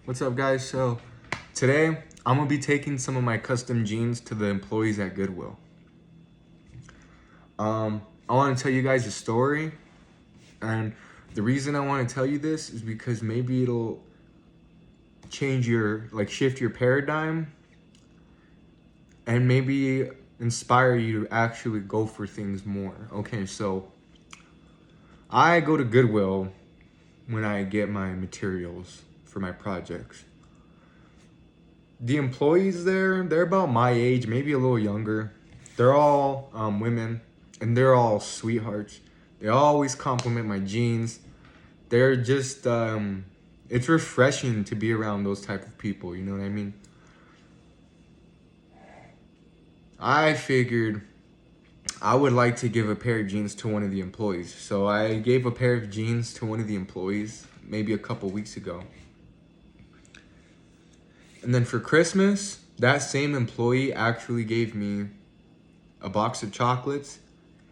What's up, guys? So today I'm gonna be taking some of my custom jeans to the employees at Goodwill. I want to tell you guys a story, and the reason I want to tell you this is because maybe it'll shift your paradigm, and maybe inspire you to actually go for things more. Okay, so I go to Goodwill when I get my materials for my projects. The employees there, they're about my age, maybe a little younger. They're all women, and they're all sweethearts. They always compliment my jeans. They're just, it's refreshing to be around those type of people, you know what I mean? I figured I would like to give a pair of jeans to one of the employees. So I gave a pair of jeans to one of the employees maybe a couple weeks ago. And then for Christmas, that same employee actually gave me a box of chocolates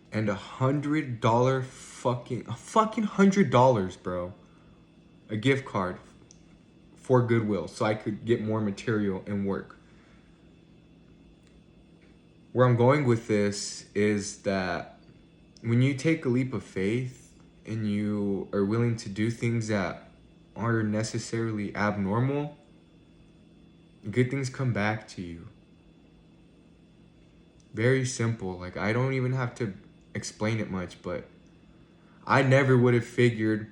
and $100 fucking $100, bro. A gift card for Goodwill so I could get more material and work. Where I'm going with this is that when you take a leap of faith and you are willing to do things that aren't necessarily abnormal, good things come back to you. Very simple. Like, I don't even have to explain it much, but I never would have figured,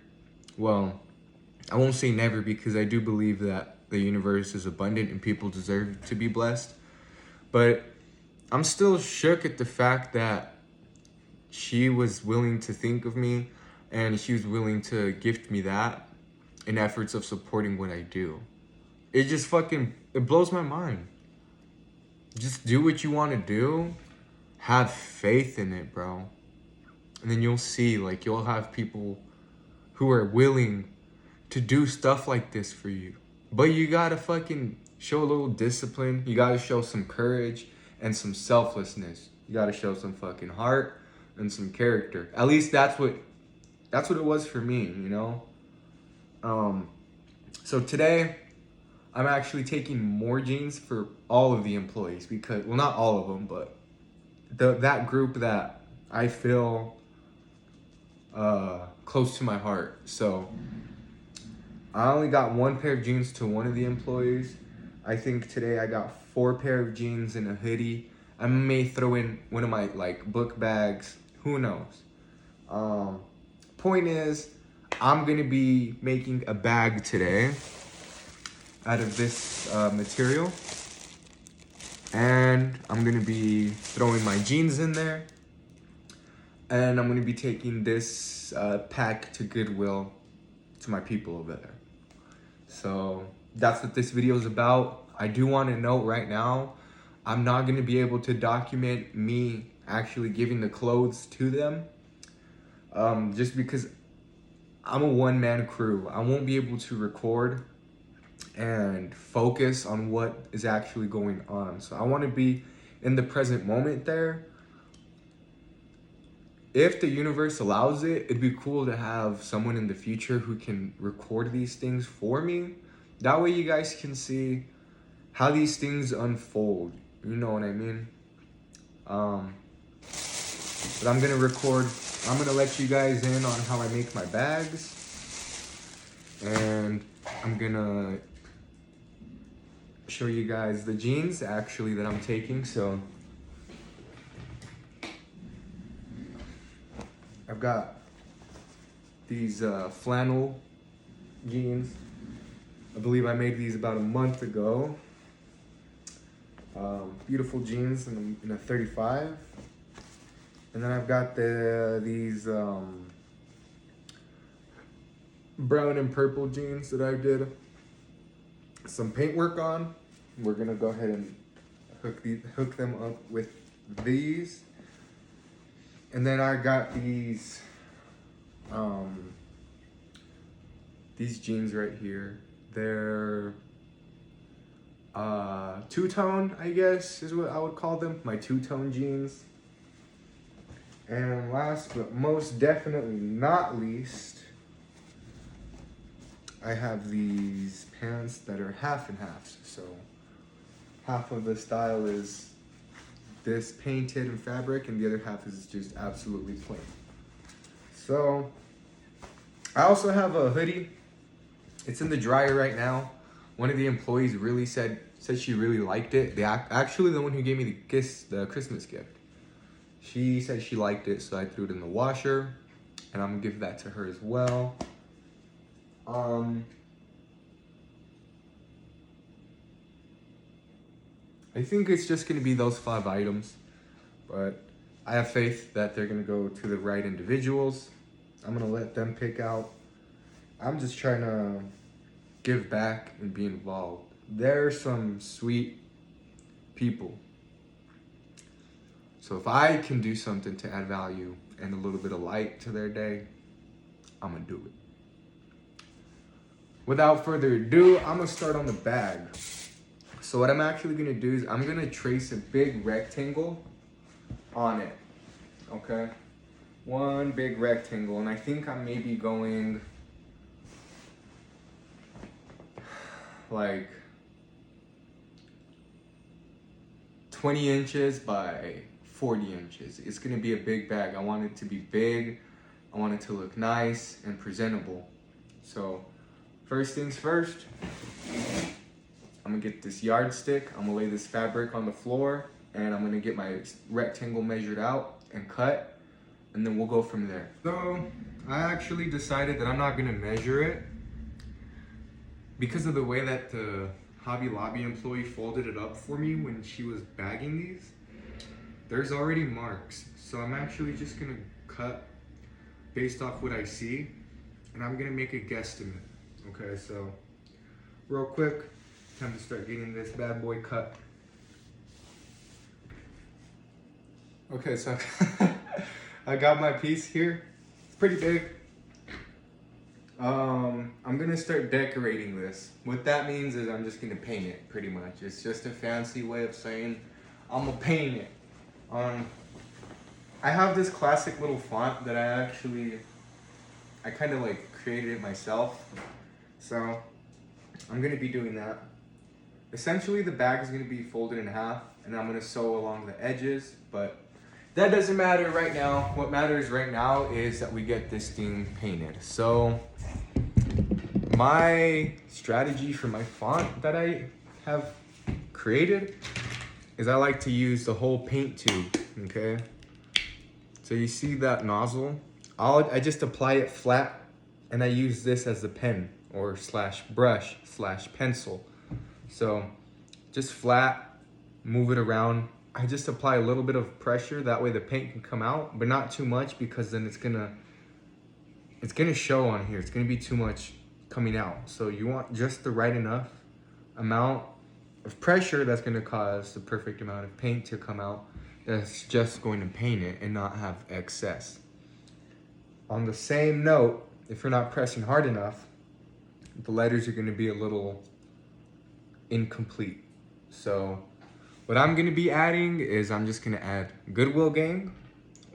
well, I won't say never because I do believe that the universe is abundant and people deserve to be blessed. But I'm still shook at the fact that she was willing to think of me and she was willing to gift me that in efforts of supporting what I do. It just it blows my mind. Just do what you want to do. Have faith in it, bro. And then you'll see, like, you'll have people who are willing to do stuff like this for you. But you gotta fucking show a little discipline. You gotta show some courage and some selflessness. You gotta show some fucking heart and some character. At least that's what it was for me, you know? So today, I'm actually taking more jeans for all of the employees because, well, not all of them, but that group that I feel close to my heart. So I only got one pair of jeans to one of the employees. I think today I got 4 pair of jeans and a hoodie. I may throw in one of my book bags. Who knows? Point is, I'm gonna be making a bag today out of this material, and I'm gonna be throwing my jeans in there, and I'm gonna be taking this pack to Goodwill to my people over there. So that's what this video is about. I do want to note right now, I'm not gonna be able to document me actually giving the clothes to them, just because I'm a one-man crew. I won't be able to record and focus on what is actually going on. So I want to be in the present moment there. If the universe allows it, it'd be cool to have someone in the future who can record these things for me. That way you guys can see how these things unfold. You know what I mean? But I'm gonna record, I'm gonna let you guys in on how I make my bags. And I'm gonna show you guys the jeans actually that I'm taking. So I've got these flannel jeans. I believe I made these about a month ago. Beautiful jeans in a 35. And then I've got these brown and purple jeans that I did some paint work on. We're gonna go ahead and hook them up with these. And then I got these jeans right here. They're two-tone, I guess is what I would call them, my two-tone jeans. And last but most definitely not least, I have these pants that are half and half. So half of the style is this painted in fabric and the other half is just absolutely plain. So I also have a hoodie. It's in the dryer right now. One of the employees really said she really liked it. Actually the one who gave me the Christmas gift. She said she liked it, so I threw it in the washer, and I'm gonna give that to her as well. I think it's just gonna be those 5 items, but I have faith that they're gonna go to the right individuals. I'm gonna let them pick out. I'm just trying to give back and be involved. They're some sweet people. So if I can do something to add value and a little bit of light to their day, I'm gonna do it. Without further ado, I'm gonna start on the bag. So what I'm actually gonna do is I'm gonna trace a big rectangle on it, okay? One big rectangle, and I think I'm maybe going like 20 inches by 40 inches. It's gonna be a big bag. I want it to be big. I want it to look nice and presentable. So first things first, I'm gonna get this yardstick. I'm gonna lay this fabric on the floor and I'm gonna get my rectangle measured out and cut, and then we'll go from there. So I actually decided that I'm not gonna measure it because of the way that the Hobby Lobby employee folded it up for me when she was bagging these. There's already marks, so I'm actually just gonna cut based off what I see, and I'm gonna make a guesstimate. Okay, so real quick, time to start getting this bad boy cut. Okay, so I got my piece here. It's pretty big. I'm gonna start decorating this. What that means is I'm just gonna paint it, pretty much. It's just a fancy way of saying I'm gonna paint it. I have this classic little font that I kind of like created it myself. So I'm gonna be doing that. Essentially the bag is gonna be folded in half and I'm gonna sew along the edges, but that doesn't matter right now. What matters right now is that we get this thing painted. So my strategy for my font that I have created is I like to use the whole paint tube, okay? So you see that nozzle? I just apply it flat and I use this as a pen or slash brush slash pencil. So just flat, move it around. I just apply a little bit of pressure, that way the paint can come out, but not too much because then it's gonna show on here. It's gonna be too much coming out. So you want just the right enough amount of pressure that's gonna cause the perfect amount of paint to come out that's just going to paint it and not have excess. On the same note, if you're not pressing hard enough, the letters are gonna be a little incomplete. So what I'm gonna be adding is I'm just gonna add Goodwill Gang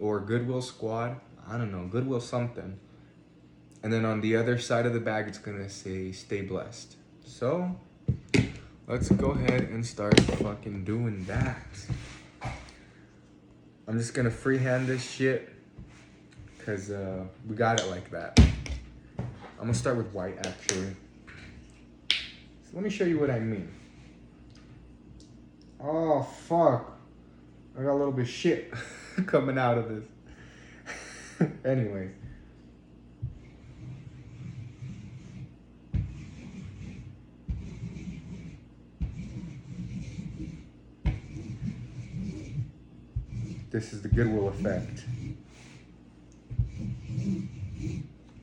or Goodwill Squad. I don't know, Goodwill something. And then on the other side of the bag, it's gonna say stay blessed. So let's go ahead and start fucking doing that. I'm just gonna freehand this shit because we got it like that. I'm gonna start with white actually. So let me show you what I mean. Oh fuck, I got a little bit of shit coming out of this. Anyways. This is the Goodwill effect.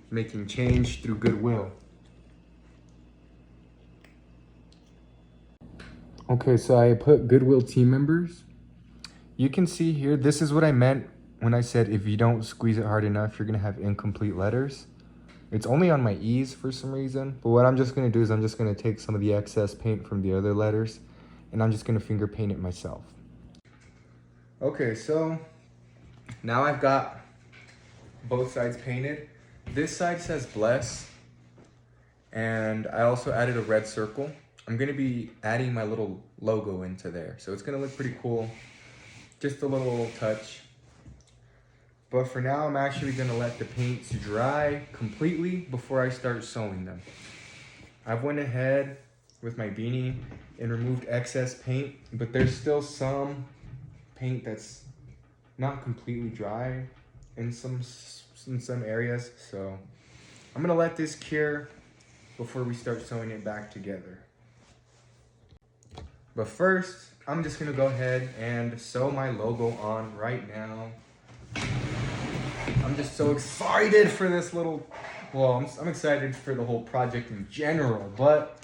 Making change through goodwill. Okay, so I put Goodwill team members. You can see here, this is what I meant when I said if you don't squeeze it hard enough, you're gonna have incomplete letters. It's only on my E's for some reason, but what I'm just gonna do is I'm just gonna take some of the excess paint from the other letters and I'm just gonna finger paint it myself. Okay, so now I've got both sides painted. This side says bless, And I also added a red circle. I'm gonna be adding my little logo into there. So it's gonna look pretty cool. Just a little touch. But for now, I'm actually gonna let the paints dry completely before I start sewing them. I've went ahead with my beanie and removed excess paint, but there's still some paint that's not completely dry in some areas. So I'm gonna let this cure before we start sewing it back together. But first, I'm just gonna go ahead and sew my logo on right now. I'm just so excited for this little, well, I'm excited for the whole project in general, but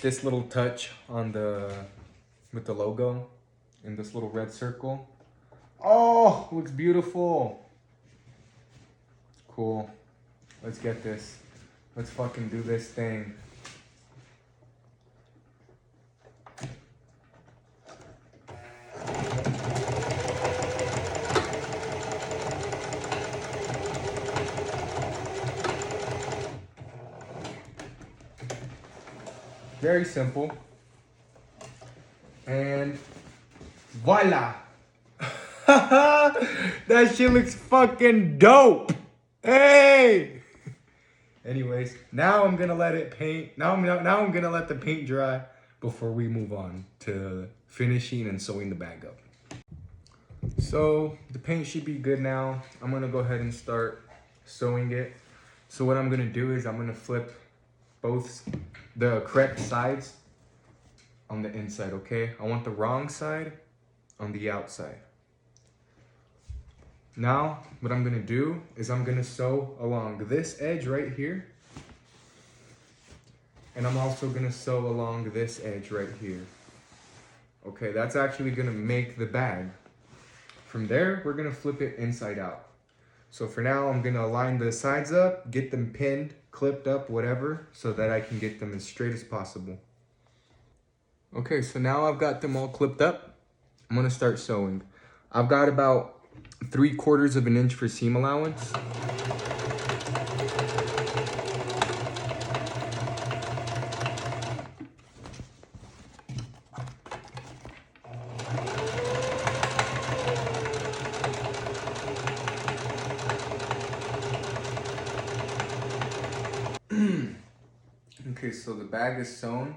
this little touch on with the logo and this little red circle. Oh, looks beautiful. Cool. Let's get this. Let's fucking do this thing. Very simple. And voila. That shit looks fucking dope. Hey. Anyways, now I'm gonna let it paint. Now I'm gonna let the paint dry before we move on to finishing and sewing the bag up. So the paint should be good now. I'm gonna go ahead and start sewing it. So what I'm gonna do is I'm gonna flip both the correct sides on the inside, okay? I want the wrong side on the outside. Now, what I'm gonna do is I'm gonna sew along this edge right here. And I'm also gonna sew along this edge right here. Okay, that's actually gonna make the bag. From there, we're gonna flip it inside out. So for now, I'm gonna line the sides up, get them pinned, clipped up, whatever, so that I can get them as straight as possible. Okay, so now I've got them all clipped up. I'm gonna start sewing. I've got about 3/4 of an inch for seam allowance. Okay, so the bag is sewn.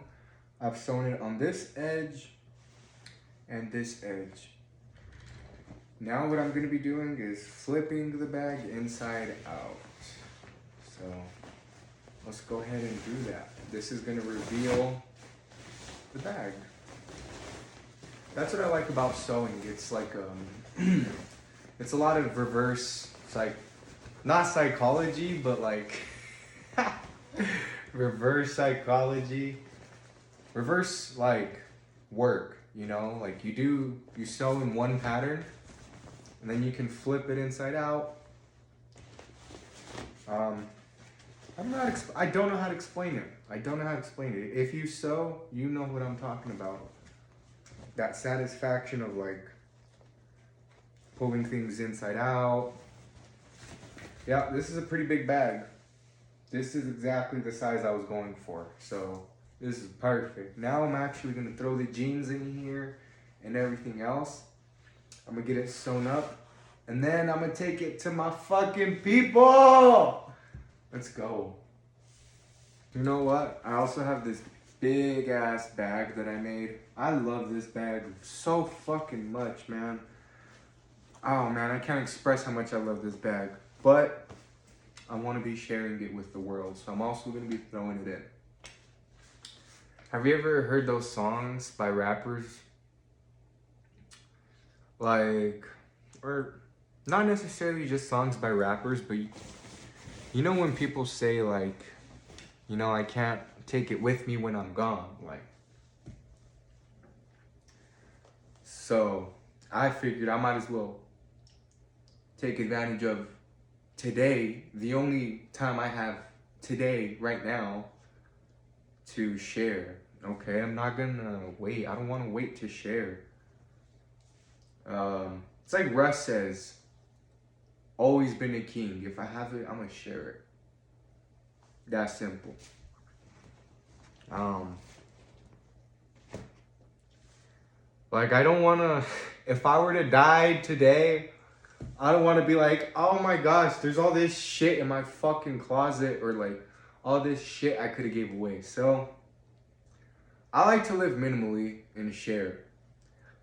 I've sewn it on this edge and this edge. Now what I'm gonna be doing is flipping the bag inside out. So let's go ahead and do that. This is gonna reveal the bag. That's what I like about sewing. It's like, it's a lot of reverse, not psychology, but like, reverse psychology. Reverse like work, you know? Like you sew in one pattern, and then you can flip it inside out. I don't know how to explain it. I don't know how to explain it. If you sew, you know what I'm talking about. That satisfaction of like pulling things inside out. Yeah, this is a pretty big bag. This is exactly the size I was going for. So this is perfect. Now I'm actually gonna throw the jeans in here and everything else. I'm gonna get it sewn up, and then I'm gonna take it to my fucking people. Let's go. You know what? I also have this big ass bag that I made. I love this bag so fucking much, man. Oh man, I can't express how much I love this bag. But I want to be sharing it with the world, so I'm also gonna be throwing it in. Have you ever heard those songs by rappers? Like, or not necessarily just songs by rappers, but you know when people say like, you know, I can't take it with me when I'm gone, like. So I figured I might as well take advantage of today, the only time I have today, right now, to share. Okay, I'm not gonna wait. I don't want to wait to share. It's like Russ says, always been a king. If I have it, I'm gonna share it. That simple. Um, like I don't wanna, if I were to die today, I don't wanna be like, oh my gosh, there's all this shit in my fucking closet, or like all this shit I could have gave away. So I like to live minimally and share.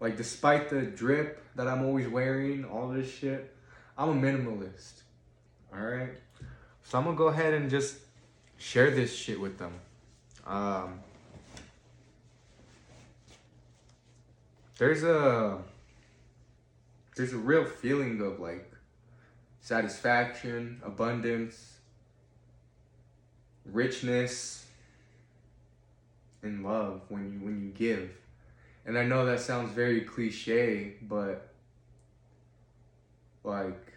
Like despite the drip that I'm always wearing, all this shit, I'm a minimalist. Alright? So I'm gonna go ahead and just share this shit with them. There's a real feeling of like satisfaction, abundance, richness, and love when you give. And I know that sounds very cliche, but like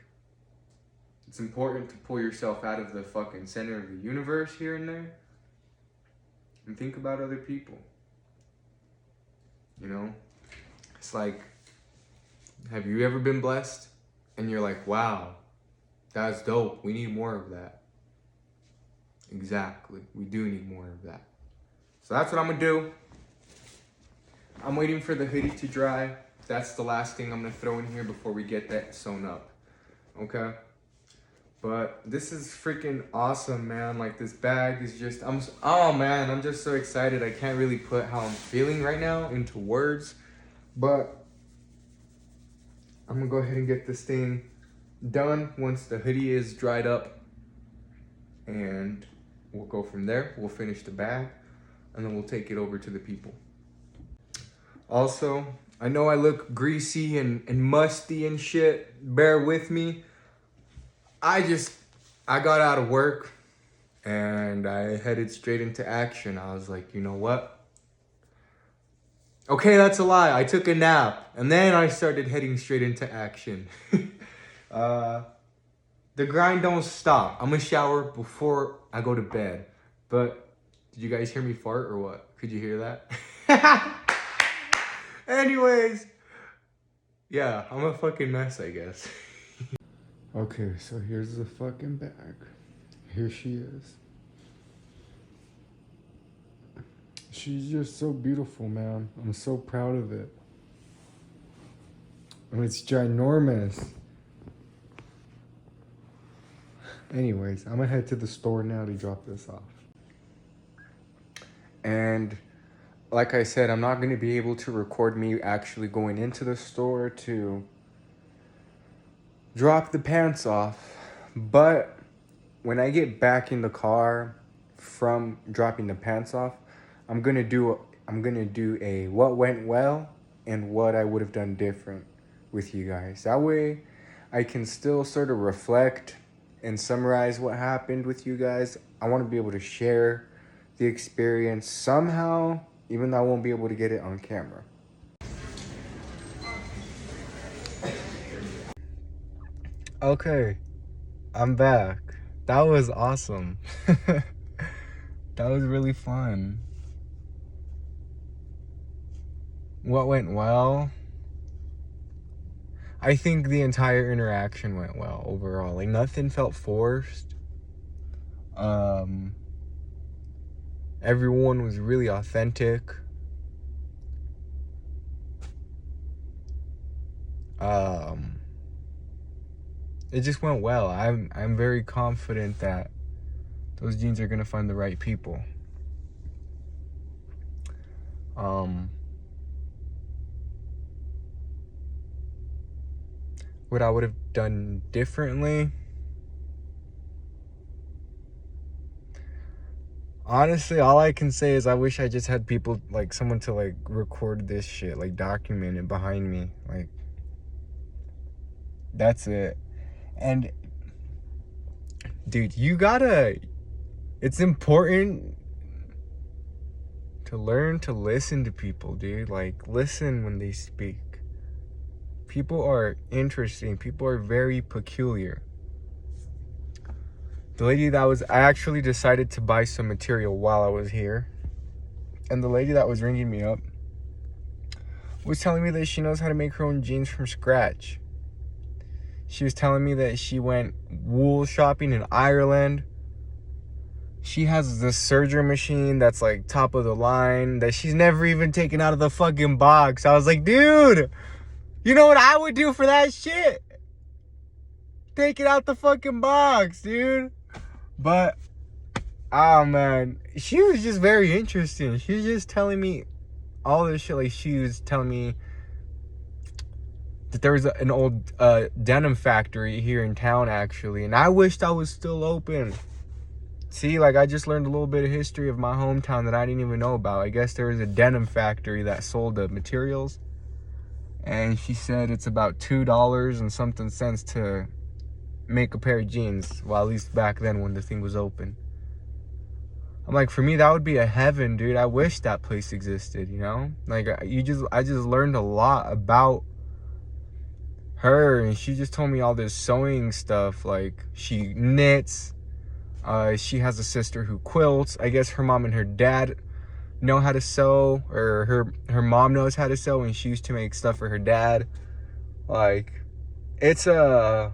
it's important to pull yourself out of the fucking center of the universe here and there and think about other people. You know? It's like, have you ever been blessed? And you're like, wow, that's dope. We need more of that. Exactly. We do need more of that. So that's what I'm gonna do. I'm waiting for the hoodie to dry. That's the last thing I'm gonna throw in here before we get that sewn up. Okay? But this is freaking awesome, man. Like this bag is just, oh man, I'm just so excited. I can't really put how I'm feeling right now into words. But I'm gonna go ahead and get this thing done once the hoodie is dried up. And we'll go from there. We'll finish the bag and then we'll take it over to the people. Also, I know I look greasy and musty and shit. Bear with me. I got out of work and I headed straight into action. I was like, you know what? Okay, that's a lie. I took a nap and then I started heading straight into action. The grind don't stop. I'm gonna shower before I go to bed. But did you guys hear me fart or what? Could you hear that? Anyways, yeah, I'm a fucking mess, I guess. Okay, so here's the fucking bag. Here she is. She's just so beautiful, man. I'm so proud of it. And it's ginormous. Anyways, I'm gonna head to the store now to drop this off. And like I said, I'm not gonna be able to record me actually going into the store to drop the pants off. But when I get back in the car from dropping the pants off, I'm gonna do a what went well and what I would have done different with you guys. That way I can still sort of reflect and summarize what happened with you guys. I want to be able to share the experience somehow, even though I won't be able to get it on camera. Okay, I'm back. That was awesome. That was really fun. What went well? I think the entire interaction went well overall. Like nothing felt forced. Everyone was really authentic. It just went well. I'm very confident that those jeans are gonna find the right people. What I would have done differently? Honestly, all I can say is I wish I just had people, like someone to like record this shit, like document it behind me. Like, that's it. And dude, it's important to learn to listen to people, dude. Like, listen when they speak. People are interesting. People are very peculiar. I actually decided to buy some material while I was here. And the lady that was ringing me up was telling me that she knows how to make her own jeans from scratch. She was telling me that she went wool shopping in Ireland. she has this serger machine that's like top of the line that she's never even taken out of the fucking box. I was like, dude, you know what I would do for that shit? Take it out the fucking box, dude. But, oh man, she was just very interesting. She was just telling me all this shit. Like, she was telling me that there was an old denim factory here in town, actually. And I wished I was still open. See, like, I just learned a little bit of history of my hometown that I didn't even know about. I guess there was a denim factory that sold the materials. And she said it's about $2 and something cents to make a pair of jeans. Well, at least back then when the thing was open. I'm like, for me, that would be a heaven, dude. I wish that place existed, you know? Like, I just learned a lot about her. And she just told me all this sewing stuff. Like, she knits. She has a sister who quilts. I guess her mom and her dad know how to sew, or her mom knows how to sew, and she used to make stuff for her dad. Like, it's I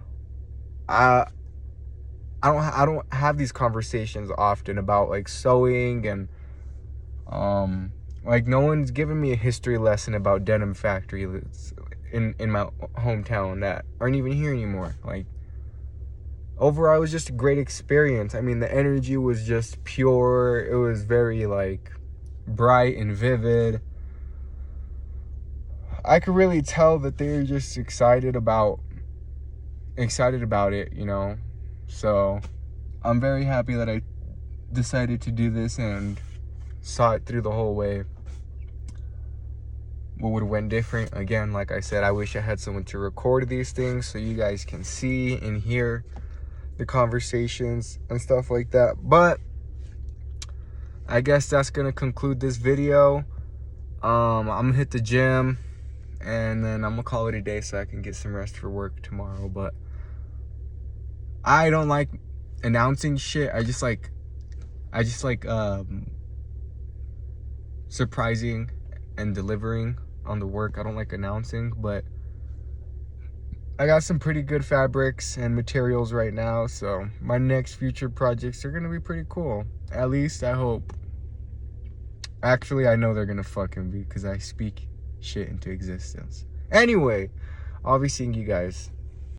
don't have these conversations often about like sewing, and like, no one's given me a history lesson about denim factory in my hometown that aren't even here anymore. Like, overall, it was just a great experience. I mean, the energy was just pure. It was very, like, bright and vivid. I could really tell that they were just excited about it, you know? So, I'm very happy that I decided to do this and saw it through the whole way. What would have went different? Again, like I said, I wish I had someone to record these things so you guys can see and hear the conversations and stuff like that. But I guess that's gonna conclude this video. I'm gonna hit the gym and then I'm gonna call it a day so I can get some rest for work tomorrow. But I don't like announcing shit. I just like surprising and delivering on the work. I don't like announcing, but I got some pretty good fabrics and materials right now, so my next future projects are gonna be pretty cool. At least I hope. Actually, I know they're gonna fucking be, because I speak shit into existence. Anyway, I'll be seeing you guys.